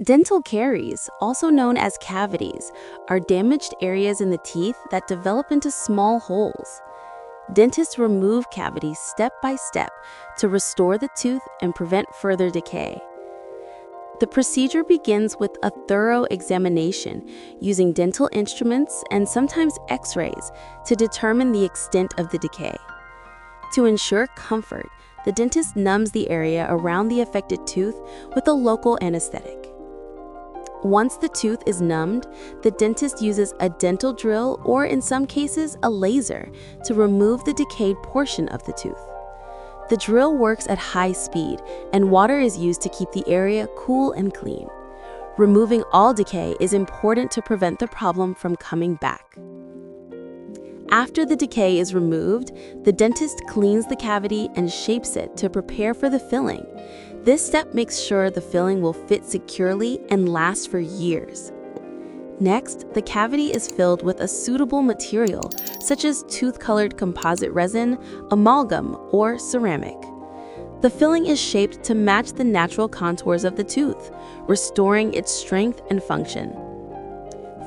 Dental caries, also known as cavities, are damaged areas in the teeth that develop into small holes. Dentists remove cavities step by step to restore the tooth and prevent further decay. The procedure begins with a thorough examination using dental instruments and sometimes x-rays to determine the extent of the decay. To ensure comfort, the dentist numbs the area around the affected tooth with a local anesthetic. Once the tooth is numbed, the dentist uses a dental drill or, in some cases, a laser to remove the decayed portion of the tooth. The drill works at high speed, and water is used to keep the area cool and clean. Removing all decay is important to prevent the problem from coming back. After the decay is removed, the dentist cleans the cavity and shapes it to prepare for the filling. This step makes sure the filling will fit securely and last for years. Next, the cavity is filled with a suitable material, such as tooth-colored composite resin, amalgam, or ceramic. The filling is shaped to match the natural contours of the tooth, restoring its strength and function.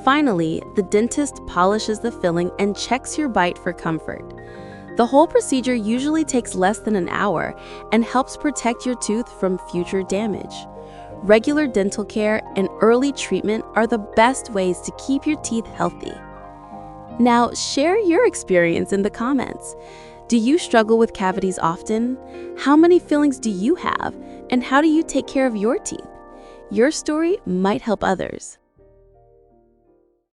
Finally, the dentist polishes the filling and checks your bite for comfort. The whole procedure usually takes less than an hour and helps protect your tooth from future damage. Regular dental care and early treatment are the best ways to keep your teeth healthy. Now, share your experience in the comments. Do you struggle with cavities often? How many fillings do you have? And how do you take care of your teeth? Your story might help others.